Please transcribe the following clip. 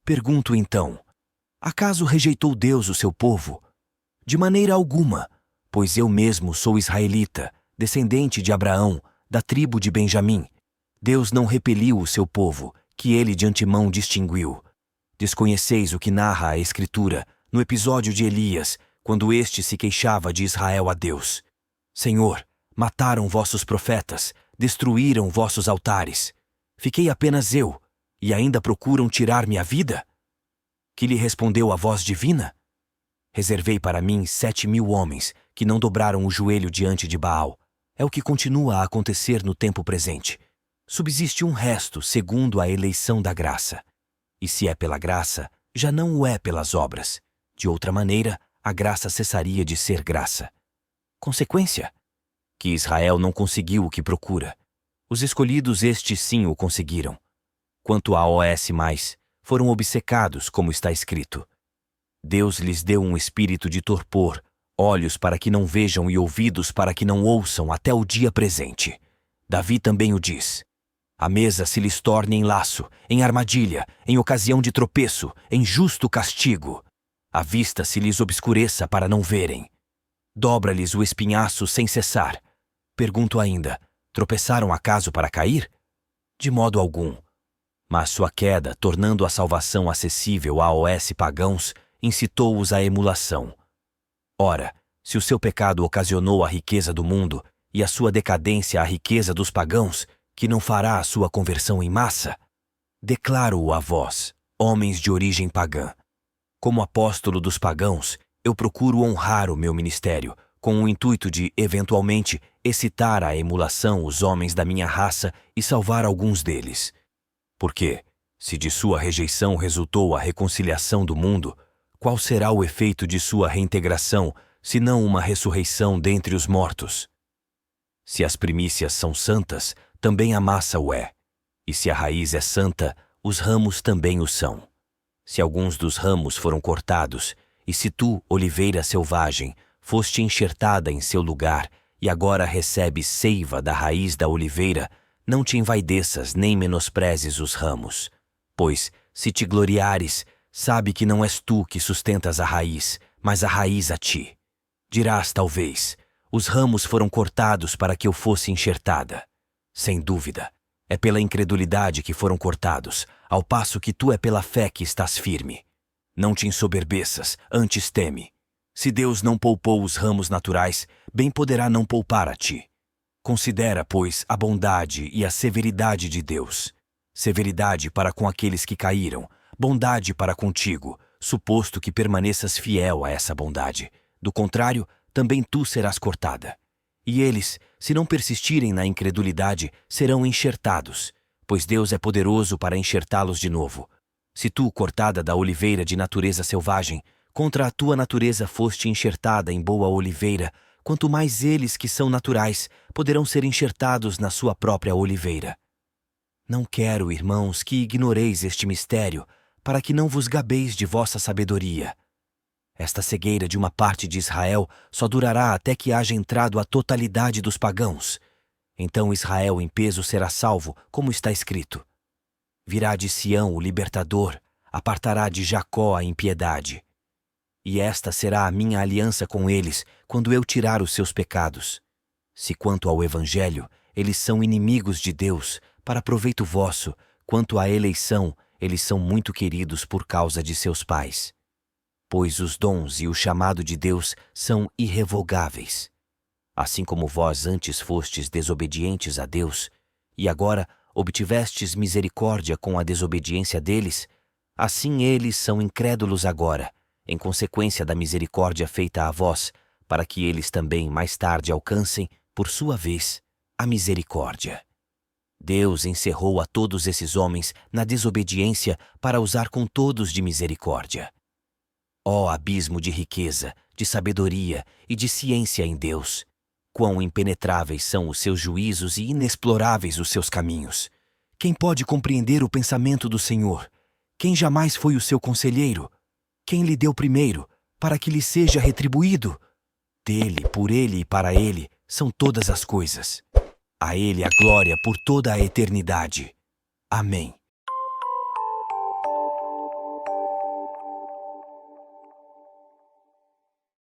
Pergunto então: acaso rejeitou Deus o seu povo? De maneira alguma, pois eu mesmo sou israelita, descendente de Abraão, da tribo de Benjamim. Deus não repeliu o seu povo, que ele de antemão distinguiu. Desconheceis o que narra a Escritura, no episódio de Elias, quando este se queixava de Israel a Deus: Senhor, mataram vossos profetas, destruíram vossos altares. Fiquei apenas eu, e ainda procuram tirar-me a vida? Que lhe respondeu a voz divina? Reservei para mim 7.000 homens que não dobraram o joelho diante de Baal. É o que continua a acontecer no tempo presente. Subsiste um resto segundo a eleição da graça. E se é pela graça, já não o é pelas obras. De outra maneira, a graça cessaria de ser graça. Consequência? Que Israel não conseguiu o que procura. Os escolhidos estes sim o conseguiram. Quanto a OS+, foram obcecados, como está escrito. Deus lhes deu um espírito de torpor, olhos para que não vejam e ouvidos para que não ouçam até o dia presente. Davi também o diz: a mesa se lhes torne em laço, em armadilha, em ocasião de tropeço, em justo castigo. A vista se lhes obscureça para não verem. Dobra-lhes o espinhaço sem cessar. Pergunto ainda: tropeçaram acaso para cair? De modo algum. Mas sua queda, tornando a salvação acessível a OS pagãos, incitou-os à emulação. Ora, se o seu pecado ocasionou a riqueza do mundo e a sua decadência a riqueza dos pagãos, que não fará a sua conversão em massa? Declaro-o a vós, homens de origem pagã. Como apóstolo dos pagãos, eu procuro honrar o meu ministério, com o intuito de, eventualmente, excitar à emulação os homens da minha raça e salvar alguns deles. Porque, se de sua rejeição resultou a reconciliação do mundo, qual será o efeito de sua reintegração, senão uma ressurreição dentre os mortos? Se as primícias são santas, também a massa o é. E se a raiz é santa, os ramos também o são. Se alguns dos ramos foram cortados, e se tu, oliveira selvagem, foste enxertada em seu lugar, e agora recebes seiva da raiz da oliveira, não te envaideças nem menosprezes os ramos. Pois, se te gloriares, sabe que não és tu que sustentas a raiz, mas a raiz a ti. Dirás talvez: os ramos foram cortados para que eu fosse enxertada. Sem dúvida, é pela incredulidade que foram cortados, ao passo que tu é pela fé que estás firme. Não te ensoberbeças, antes teme. Se Deus não poupou os ramos naturais, bem poderá não poupar a ti. Considera, pois, a bondade e a severidade de Deus. Severidade para com aqueles que caíram, bondade para contigo, suposto que permaneças fiel a essa bondade. Do contrário, também tu serás cortada. E eles, se não persistirem na incredulidade, serão enxertados, pois Deus é poderoso para enxertá-los de novo. Se tu, cortada da oliveira de natureza selvagem, contra a tua natureza foste enxertada em boa oliveira, quanto mais eles que são naturais poderão ser enxertados na sua própria oliveira. Não quero, irmãos, que ignoreis este mistério, para que não vos gabeis de vossa sabedoria. Esta cegueira de uma parte de Israel só durará até que haja entrado a totalidade dos pagãos. Então Israel em peso será salvo, como está escrito. Virá de Sião o libertador, apartará de Jacó a impiedade. E esta será a minha aliança com eles, quando eu tirar os seus pecados. Se quanto ao evangelho, eles são inimigos de Deus, para proveito vosso, quanto à eleição, eles são muito queridos por causa de seus pais. Pois os dons e o chamado de Deus são irrevogáveis. Assim como vós antes fostes desobedientes a Deus, e agora obtivestes misericórdia com a desobediência deles, assim eles são incrédulos agora, em consequência da misericórdia feita a vós, para que eles também mais tarde alcancem, por sua vez, a misericórdia. Deus encerrou a todos esses homens na desobediência para usar com todos de misericórdia. Ó abismo de riqueza, de sabedoria e de ciência em Deus! Quão impenetráveis são os seus juízos e inexploráveis os seus caminhos! Quem pode compreender o pensamento do Senhor? Quem jamais foi o seu conselheiro? Quem lhe deu primeiro, para que lhe seja retribuído? Dele, por ele e para ele são todas as coisas. A ele a glória por toda a eternidade. Amém.